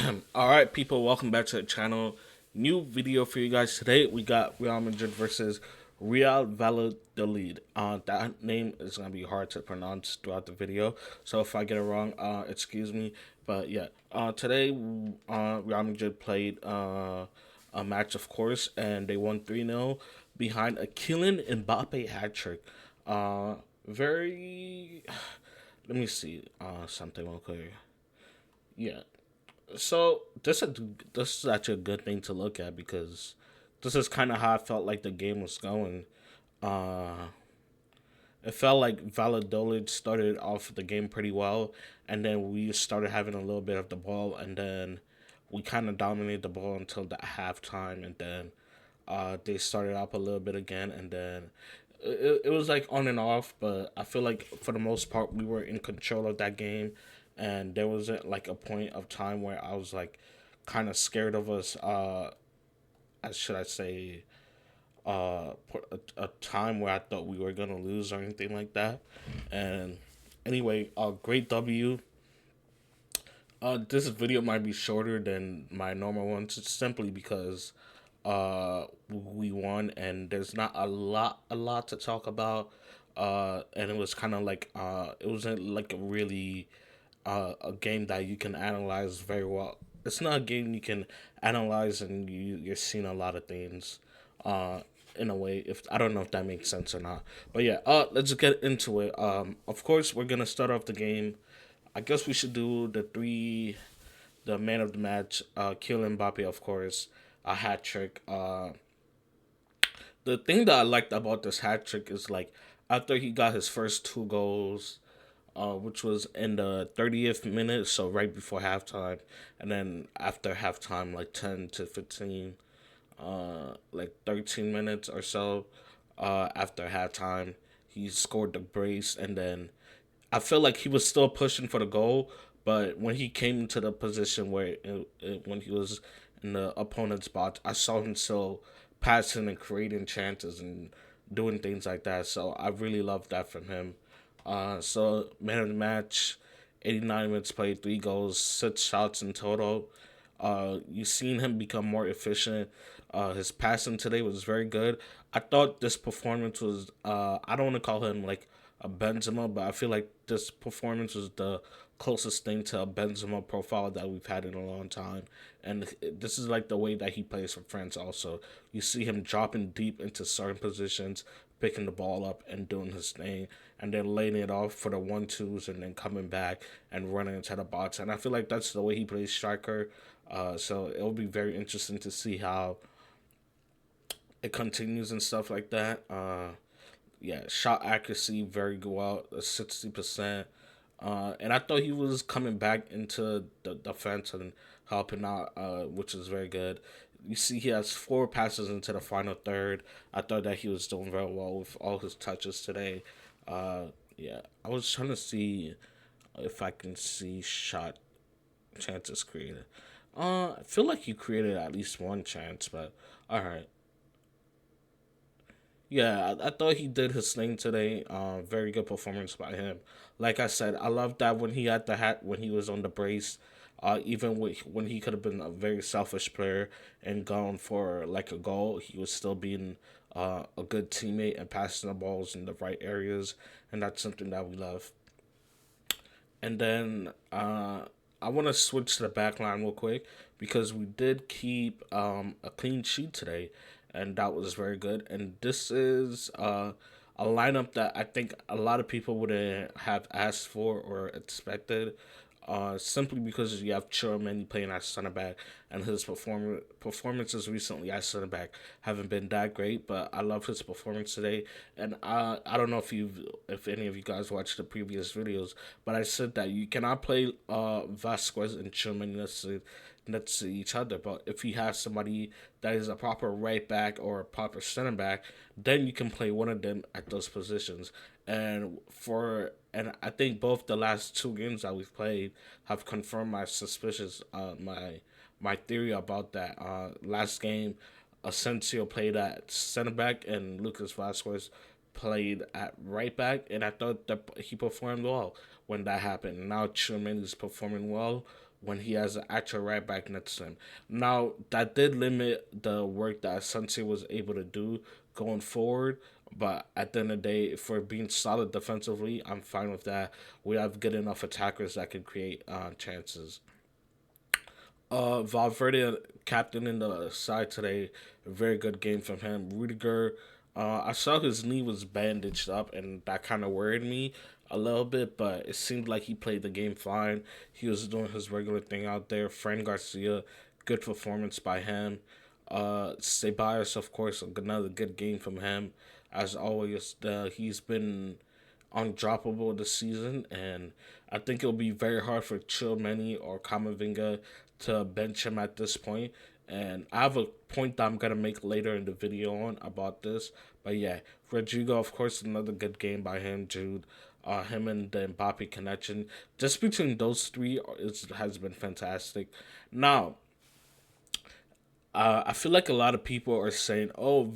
All right, people, welcome back to the channel. New video for you guys today. We got Real Madrid versus Real Valladolid. That name is gonna be hard to pronounce throughout the video, so if I get it wrong, excuse me. But yeah, today, Real Madrid played a match, of course, and they won 3-0 behind a killing Mbappe hat trick. Very. Let me see. Something real quick. Yeah, so this is actually a good thing to look at because this is kind of how I felt like the game was going. Uh, it felt like Valladolid started off the game pretty well, and then we started having a little bit of the ball, and then we kind of dominated the ball until the halftime, and then they started up a little bit again, and then it was like on and off. But I feel like for the most part we were in control of that game, and there wasn't like a point of time where I was like kind of scared of us. As should I say, a time where I thought we were gonna lose or anything like that. And anyway, great W. This video might be shorter than my normal ones, simply because we won and there's not a lot to talk about. And it was kind of like it wasn't like a really a game that you can analyze very well. It's not a game you can analyze and you're seeing a lot of things uh in a way. If I don't know if that makes sense or not. But yeah, let's get into it. Of course we're gonna start off the game. I guess we should do the man of the match, Kylian Mbappe, of course, a hat trick. The thing that I liked about this hat trick is like after he got his first two goals, which was in the 30th minute, so right before halftime, and then after halftime, like 10 to 15, like 13 minutes or so after halftime, he scored the brace, and then I feel like he was still pushing for the goal, but when he came into the position where when he was in the opponent's box, I saw him still passing and creating chances and doing things like that. So I really love that from him. So man of the match, 89 minutes played, 3 goals, 6 shots in total. You've seen him become more efficient. His passing today was very good. I thought this performance was. I don't want to call him like a Benzema, but I feel like this performance was the closest thing to a Benzema profile that we've had in a long time. And this is like the way that he plays for France. Also, you see him dropping deep into certain positions, picking the ball up and doing his thing, and then laying it off for the 1-2s, and then coming back and running into the box. And I feel like that's the way he plays striker. So it'll be very interesting to see how it continues and stuff like that. Yeah, shot accuracy very well, 60%. And I thought he was coming back into the defense and helping out, which is very good. You see, he has 4 passes into the final third. I thought that he was doing very well with all his touches today. Yeah, I was trying to see if I can see shot chances created. I feel like he created at least one chance, but all right. Yeah, I thought he did his thing today. Very good performance by him. Like I said, I love that when he had the hat, when he was on the brace. Even when he could have been a very selfish player and gone for like a goal, he was still being a good teammate and passing the balls in the right areas, and that's something that we love. And then I want to switch to the back line real quick because we did keep a clean sheet today, and that was very good. And this is a lineup that I think a lot of people wouldn't have asked for or expected. Simply because you have Chiromani playing at center back, and his performances recently at center back haven't been that great. But I love his performance today, and I don't know if any of you guys watched the previous videos, but I said that you cannot play Vasquez and Chiromani next to each other. But if you have somebody that is a proper right back or a proper center back, then you can play one of them at those positions. And I think both the last 2 games that we've played have confirmed my suspicions, my theory about that. Last game, Asensio played at center back and Lucas Vasquez played at right back, and I thought that he performed well when that happened. Now Truman is performing well when he has an actual right back next to him. Now that did limit the work that Sensei was able to do going forward. But at the end of the day, if we're being solid defensively, I'm fine with that. We have good enough attackers that can create chances. Valverde captain in the side today. A very good game from him. Rudiger, I saw his knee was bandaged up, and that kind of worried me a little bit. But it seemed like he played the game fine. He was doing his regular thing out there. Fran Garcia, good performance by him. Ceballos, of course, another good game from him. As always, he's been undroppable this season, and I think it'll be very hard for Chilmeni or Kamavinga to bench him at this point. And I have a point that I'm gonna make later in the video on about this. But yeah, Rodrigo, of course, another good game by him. Jude, him and the Mbappe connection, just between those three, has been fantastic. Now, I feel like a lot of people are saying, "Oh,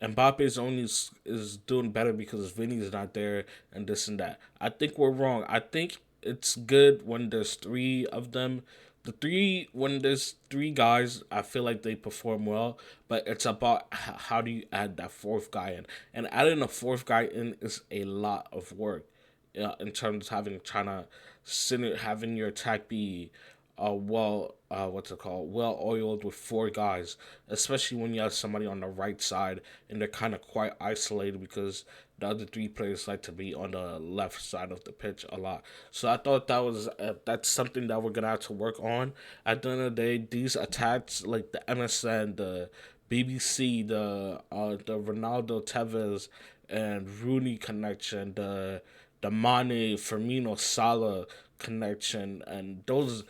Mbappe is doing better because Vinny's not there and this and that." I think we're wrong. I think it's good when there's three of them. When there's three guys, I feel like they perform well. But it's about how do you add that fourth guy in, and adding a fourth guy in is a lot of work. In terms of having your attack be what's it called, well oiled with four guys, especially when you have somebody on the right side and they're kind of quite isolated because the other three players like to be on the left side of the pitch a lot. So I thought that's something that we're gonna have to work on. At the end of the day, these attacks like the MSN, the BBC, the Ronaldo Tevez and Rooney connection, the Mane Firmino Salah connection, and those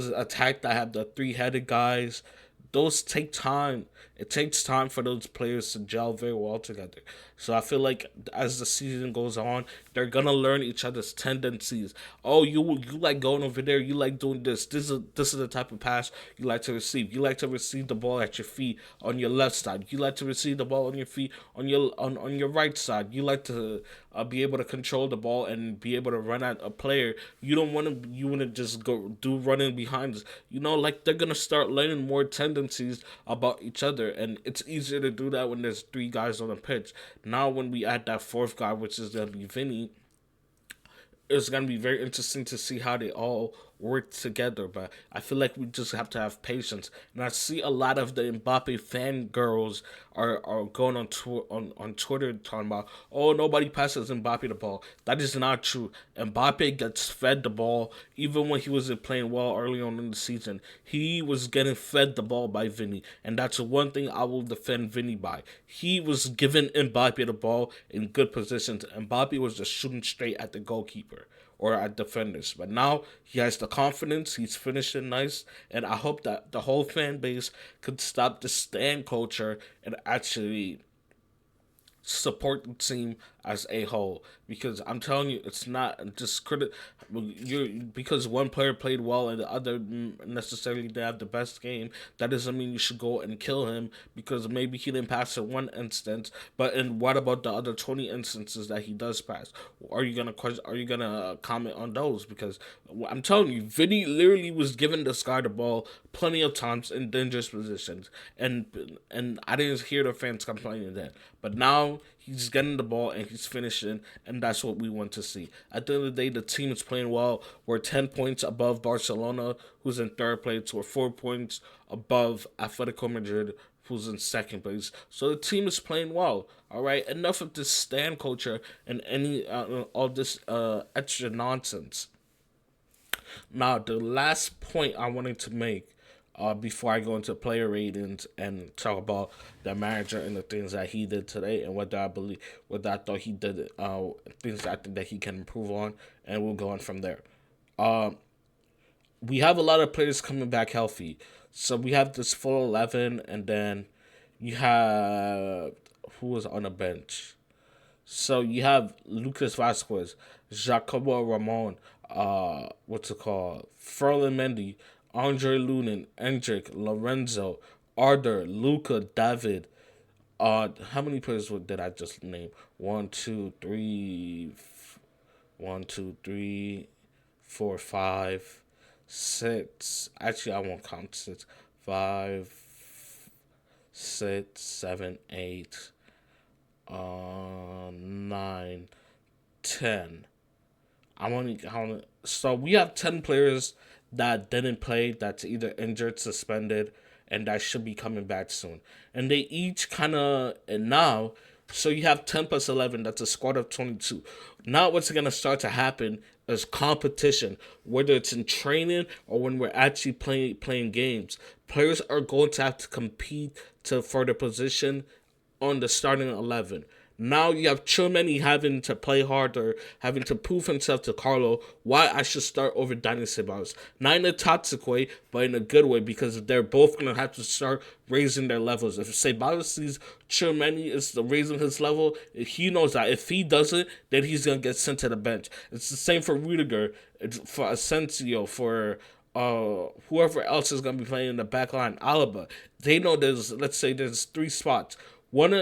attack that have the three-headed guys, those take time. It takes time for those players to gel very well together. So I feel like as the season goes on, they're gonna learn each other's tendencies. Oh, you like going over there. You like doing this. This is the type of pass you like to receive. You like to receive the ball at your feet on your left side. You like to receive the ball on your feet on your right side. You like to be able to control the ball and be able to run at a player. You want to just go do running behind. Like they're gonna start learning more tendencies about each other, and it's easier to do that when there's three guys on the pitch. Now, when we add that fourth guy, which is gonna be Vinny, it's gonna be very interesting to see how they all work together. But I feel like we just have to have patience. And I see a lot of the Mbappe fangirls are going on Twitter talking about, oh, nobody passes Mbappe the ball. That is not true. Mbappe gets fed the ball even when he wasn't playing well early on in the season. He was getting fed the ball by Vinny, and that's one thing I will defend Vinny by. He was giving Mbappe the ball in good positions. Mbappe was just shooting straight at the goalkeeper or at defenders. But now he has the confidence, he's finishing nice, and I hope that the whole fan base could stop the stand culture and actually support the team as a whole, because I'm telling you, it's not just you because one player played well and the other necessarily didn't have the best game. That doesn't mean you should go and kill him because maybe he didn't pass in one instance, but in what about the other 20 instances that he does pass? Are you gonna comment on those? Because I'm telling you, Vinny literally was giving this guy the ball plenty of times in dangerous positions, and I didn't hear the fans complaining then. But now he's getting the ball and he's finishing, and that's what we want to see. At the end of the day, the team is playing well. We're 10 points above Barcelona, who's in third place. We're 4 points above Atletico Madrid, who's in second place. So the team is playing well. All right, enough of this stand culture and all this extra nonsense. Now, the last point I wanted to make before I go into player ratings and talk about the manager and the things that he did today and whether I thought he did, things I think that he can improve on, and we'll go on from there. Um, we have a lot of players coming back healthy, so we have this full 11, and then you have who was on the bench. So you have Lucas Vasquez, Jacobo Ramon, what's it called? Ferland Mendy, Andre Lunin, Endrick, Lorenzo, Arder, Luca, David. How many players did I just name? One, two, three, 1, 2, 3, 4, 5, six. Actually, I won't count six. Five, 6, 7, 8, 9, 10. I'm only counting. So we have 10 players that didn't play, that's either injured, suspended, and that should be coming back soon. And they each kind of, and now, so you have 10 plus 11, that's a squad of 22. Now, what's going to start to happen is competition, whether it's in training or when we're actually playing games. Players are going to have to compete for their position on the starting 11. Now you have Chumeni having to play harder, having to prove himself to Carlo why I should start over Dani Ceballos. Not in a toxic way, but in a good way, because they're both going to have to start raising their levels. If Ceballos sees Chumeni is raising his level, he knows that if he doesn't, then he's going to get sent to the bench. It's the same for Rudiger, for Asensio, for whoever else is going to be playing in the back line, Alaba. They know let's say there's 3 spots.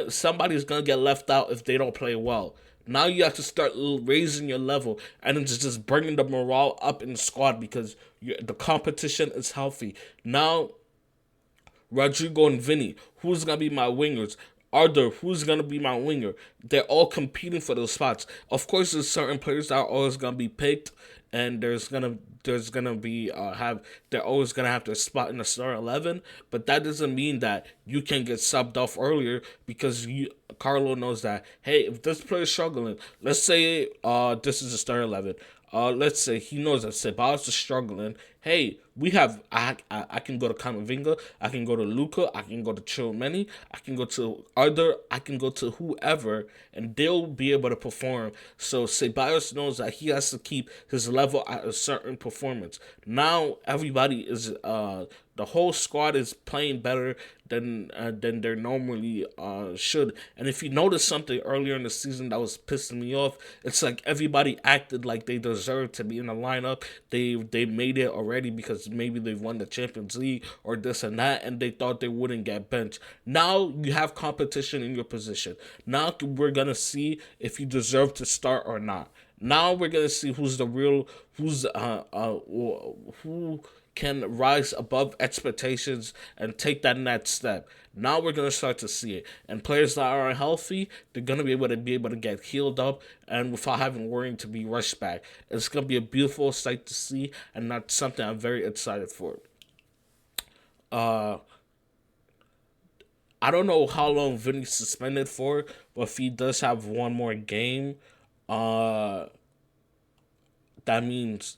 Somebody's gonna get left out if they don't play well. Now you have to start raising your level, and it's just bringing the morale up in the squad because the competition is healthy. Now Rodrigo and Vinny, who's gonna be my wingers? Arthur, who's gonna be my winger? They're all competing for those spots. Of course, there's certain players that are always gonna be picked, and there's gonna be they're always gonna have their spot in the start 11. But that doesn't mean that you can get subbed off earlier because Carlo knows that, hey, if this player is struggling, let's say this is the start 11. Let's say he knows that Ceballos is struggling. Hey, I can go to Camavinga, I can go to Luca, I can go to Chilmeni, I can go to Arthur, I can go to whoever, and they'll be able to perform. So Ceballos knows that he has to keep his level at a certain performance. Now everybody is the whole squad is playing better than they normally should. And if you notice something earlier in the season that was pissing me off, it's like everybody acted like they deserved to be in the lineup. They made it already because maybe they've won the Champions League or this and that, and they thought they wouldn't get benched. Now you have competition in your position. Now we're gonna see if you deserve to start or not. Now we're gonna see who can rise above expectations and take that next step. Now we're gonna start to see it, and players that are healthy, they're gonna be able to get healed up and without having worrying to be rushed back. It's gonna be a beautiful sight to see, and that's something I'm very excited for. Uh, I don't know how long Vinny's suspended for, but if he does have one more game, uh, that means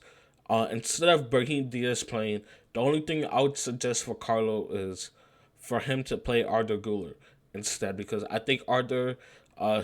instead of Brahim Diaz playing, the only thing I would suggest for Carlo is for him to play Arthur Guler instead, because I think Arthur,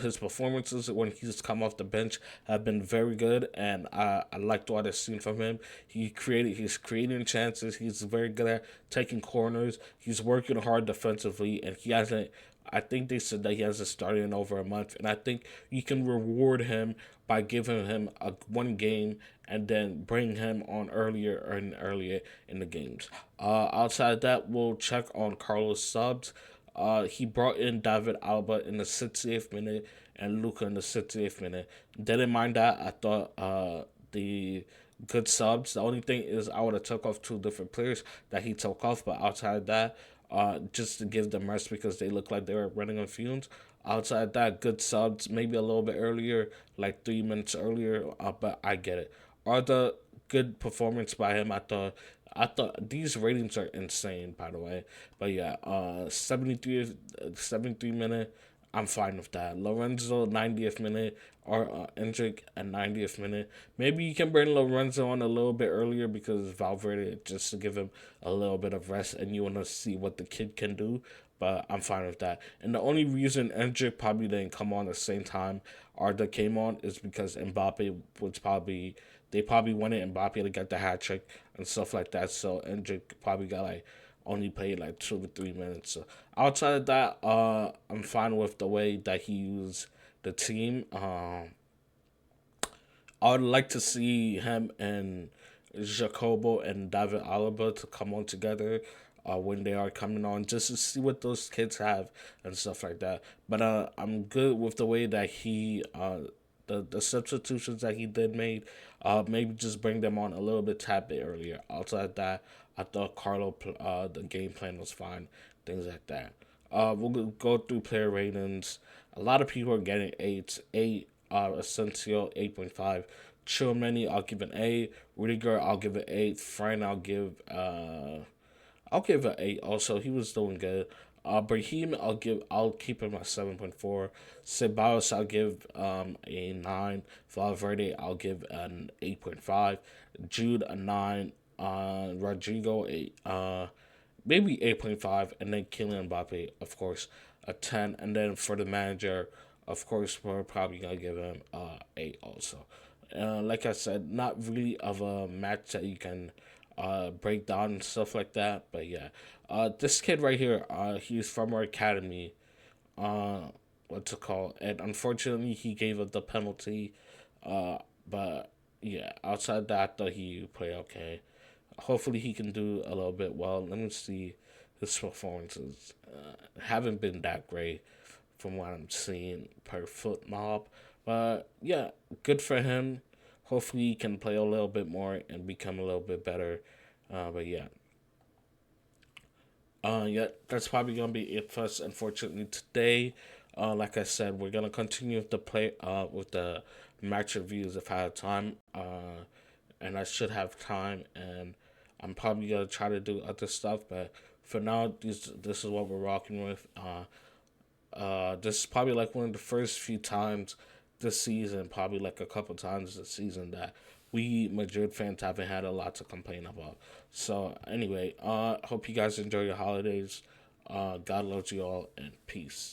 his performances when he's come off the bench have been very good, and I liked what I've seen from him. He's creating chances. He's very good at taking corners. He's working hard defensively, and he hasn't. I think they said that he hasn't started in over a month, and I think you can reward him by giving him one game and then bring him on earlier in the games. Outside of that, we'll check on Carlos subs. He brought in David Alba in the 60th minute and Luca in the 68th minute. Didn't mind that. I thought the good subs. The only thing is I would have took off 2 different players that he took off, but outside of that, just to give them rest because they look like they were running on fumes. Outside that, good subs, maybe a little bit earlier, like 3 minutes earlier, but I get it. Are the good performance by him? I thought these ratings are insane, by the way. But yeah, 73 minute, I'm fine with that. Lorenzo 90th minute or Hendrick at 90th minute. Maybe you can bring Lorenzo on a little bit earlier because Valverde, just to give him a little bit of rest, and you want to see what the kid can do. But I'm fine with that. And the only reason Hendrick probably didn't come on at the same time Arda came on is because Mbappe was probably they probably wanted Mbappe to get the hat trick and stuff like that. So Hendrick probably got like only played like 2 to 3 minutes. So outside of that, I'm fine with the way that he used the team. I would like to see him and Jacobo and David Alaba to come on together when they are coming on, just to see what those kids have and stuff like that. But I'm good with the way that he the substitutions that he did made, maybe just bring them on a little bit tad bit earlier. Outside that, I thought the game plan was fine, things like that. We'll go through player ratings. A lot of people are getting eights. Eight, Asensio 8.5. Chilmany, I'll give an A. Rudiger, I'll give an 8. Fran, I'll give an 8. Also, he was doing good. Brahim, I'll keep him at 7.4. Ceballos, I'll give a 9. Valverde, I'll give an 8.5. Jude a 9. Rodrigo maybe 8.5, and then Kylian Mbappe, of course, a 10. And then for the manager, of course, we're probably gonna give him 8 also. Like I said, not really of a match that you can break down and stuff like that. But yeah, this kid right here, he's from our academy. Uh, what's it called? And unfortunately, he gave up the penalty. But yeah, outside that, I thought he played okay. Hopefully, he can do a little bit well. Let me see his performances. Haven't been that great from what I'm seeing per foot mob. But yeah, good for him. Hopefully, he can play a little bit more and become a little bit better. But yeah, yeah, that's probably gonna be it for us. Unfortunately, today, like I said, we're gonna continue with the with the match reviews if I have time. And I should have time, and I'm probably gonna try to do other stuff. But for now, this is what we're rocking with. This is probably like one of the first few times this season, probably like a couple times this season that we Madrid fans haven't had a lot to complain about. So anyway, hope you guys enjoy your holidays. God loves you all, and peace.